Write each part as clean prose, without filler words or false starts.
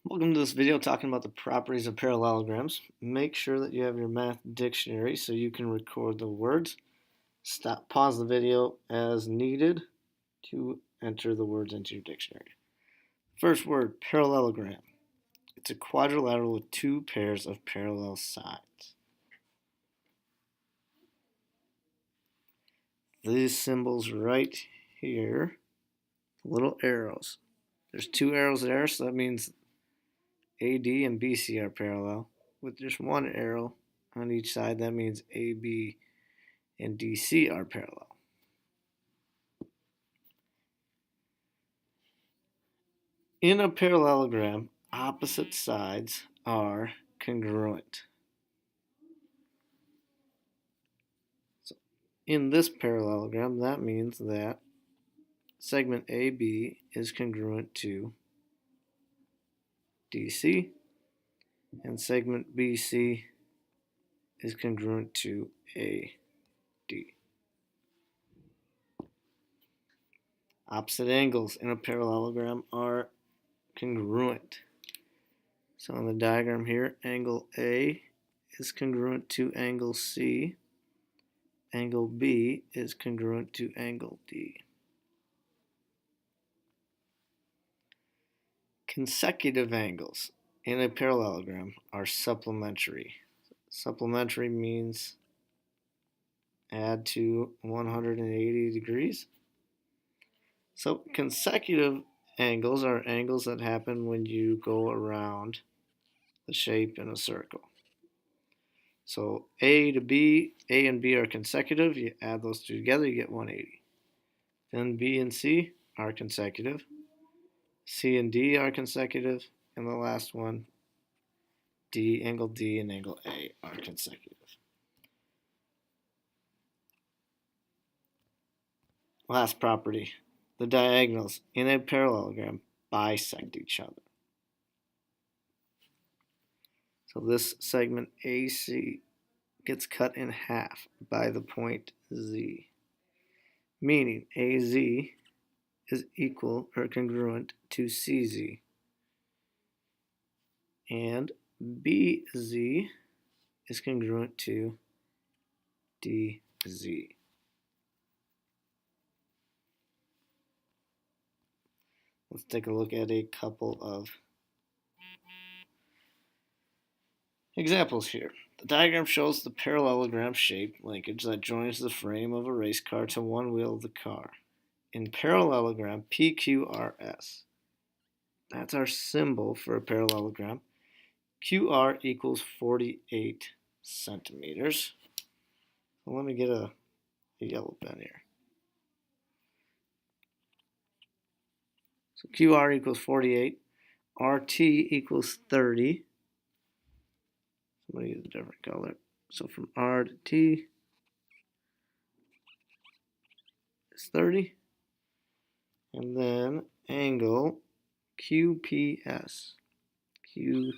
Welcome to this video talking about the properties of parallelograms. Make sure that you have your math dictionary so you can record the words. Pause the video as needed to enter the words into your dictionary. First word, parallelogram. It's a quadrilateral with two pairs of parallel sides. These symbols right here, little arrows. There's two arrows there, so that means AD and BC are parallel. With just one arrow on each side, that means AB and DC are parallel. In a parallelogram, opposite sides are congruent. So in this parallelogram, that means that segment AB is congruent to DC, and segment BC is congruent to AD. Opposite angles in a parallelogram are congruent. So in the diagram here, angle A is congruent to angle C. Angle B is congruent to angle D. Consecutive angles in a parallelogram are supplementary. Supplementary means add to 180 degrees. So consecutive angles are angles that happen when you go around the shape in a circle. So A to B, A and B are consecutive. You add those two together, you get 180. Then B and C are consecutive. C and D are consecutive. And the last one, angle D and angle A are consecutive. Last property, the diagonals in a parallelogram bisect each other. So this segment AC gets cut in half by the point Z, meaning AZ is equal or congruent to CZ, and BZ is congruent to DZ. Let's take a look at a couple of examples here. The diagram shows the parallelogram shaped linkage that joins the frame of a race car to one wheel of the car. In parallelogram PQRS, that's our symbol for a parallelogram. QR equals 48 centimeters. So let me get a yellow pen here. So QR equals 48. RT equals 30. I'm going to use a different color. So from R to T is 30. And then angle QPS. QPS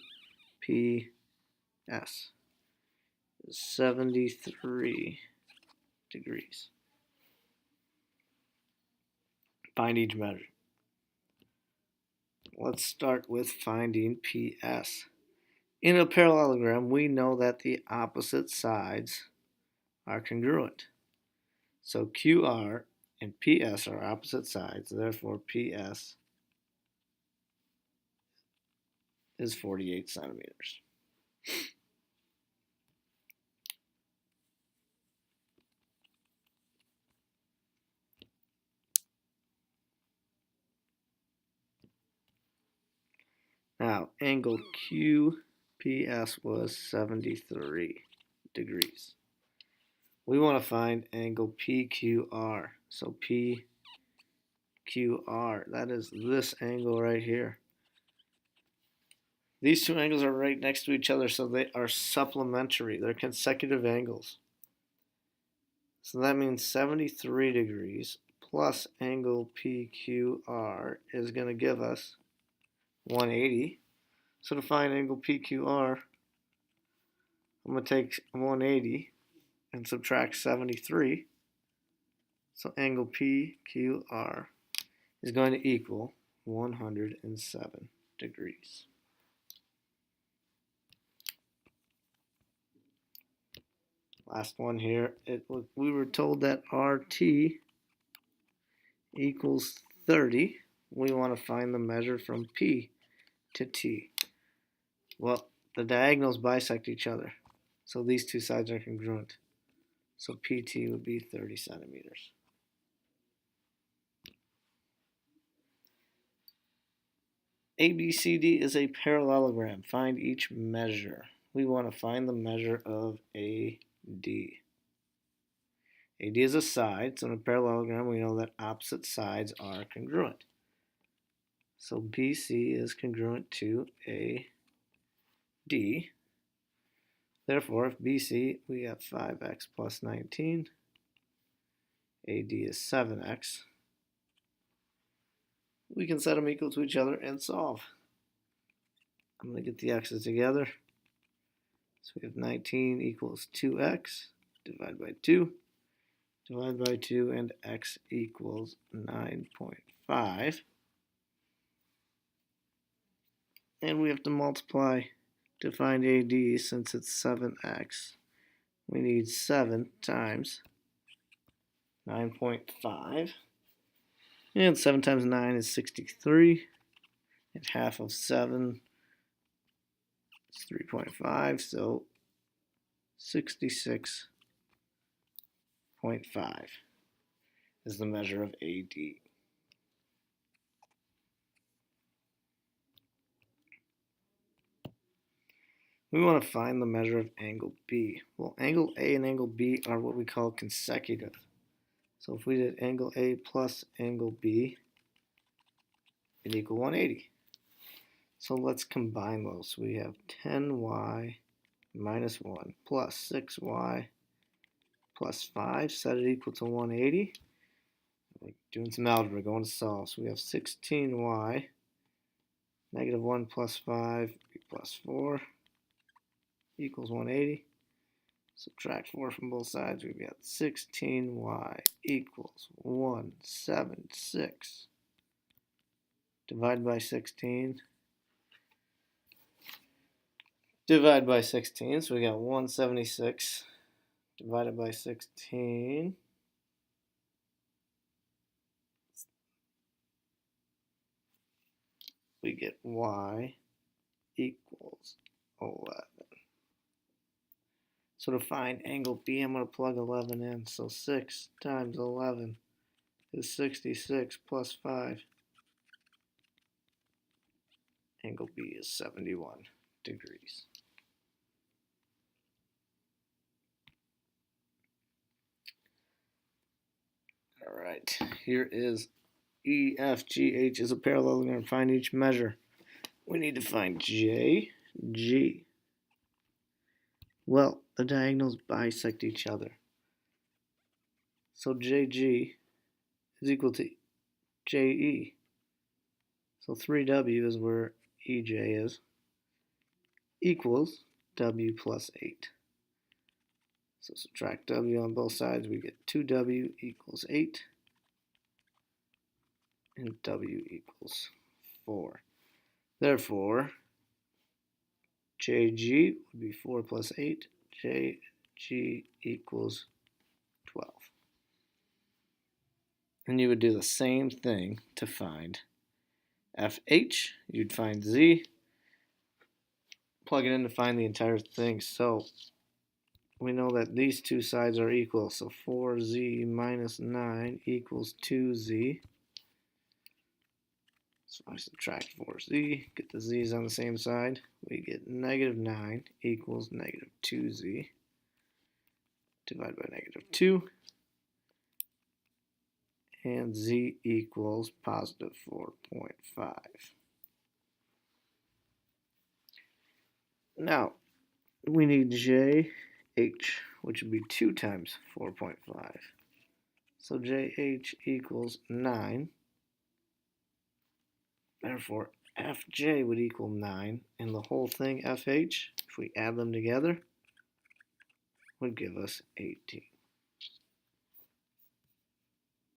is 73 degrees. Find each measure. Let's start with finding PS. In a parallelogram, we know that the opposite sides are congruent. So QR and PS are opposite sides, therefore PS is 48 centimeters. Now, angle QPS was 73 degrees. We want to find angle PQR. So PQR, that is this angle right here. These two angles are right next to each other, so they are supplementary. They're consecutive angles. So that means 73 degrees plus angle PQR is going to give us 180. So to find angle PQR, I'm going to take 180 and subtract 73. So angle PQR is going to equal 107 degrees. Last one here. We were told that RT equals 30. We want to find the measure from P to T. Well, the diagonals bisect each other, so these two sides are congruent. So PT would be 30 centimeters. ABCD is a parallelogram. Find each measure. We want to find the measure of AD. AD is a side, so in a parallelogram we know that opposite sides are congruent. So BC is congruent to AD. Therefore, if BC, we have 5x plus 19. AD is 7x. We can set them equal to each other and solve. I'm going to get the x's together. So we have 19 equals 2x. Divide by 2. Divide by 2, and x equals 9.5. And we have to multiply to find AD since it's 7x. We need 7 times 9.5. And 7 times 9 is 63. And half of 7 is 3.5, so 66.5 is the measure of AD. We want to find the measure of angle B. Well, angle A and angle B are what we call consecutive. So if we did angle A plus angle B, it'd equal 180. So let's combine those. We have 10y minus 1 plus 6y plus 5, set it equal to 180. We're doing some algebra, going to solve. So we have 16y, negative 1 plus 5, b plus 4, equals 180. Subtract 4 from both sides, we've got 16y equals 176. Divide by 16. Divide by 16, so we got 176 divided by 16. We get y equals 11. So to find angle B, I'm going to plug 11 in. So 6 times 11 is 66 plus 5. Angle B is 71 degrees. All right, here is EFGH is a parallelogram. Find each measure. We need to find JG. Well, the diagonals bisect each other. So JG is equal to JE. So 3W is where EJ is, equals W plus 8. So subtract W on both sides, we get 2W equals 8, and W equals 4. Therefore, JG would be 4 plus 8, JG equals 12. And you would do the same thing to find FH. You'd find Z, plug it in to find the entire thing. So we know that these two sides are equal. So 4Z minus 9 equals 2Z. So I subtract 4Z, get the Z's on the same side. We get negative 9 equals negative 2Z. Divide by negative 2. And Z equals positive 4.5. Now, we need JH, which would be 2 times 4.5. So JH equals 9. Therefore, FJ would equal 9, and the whole thing, FH, if we add them together, would give us 18.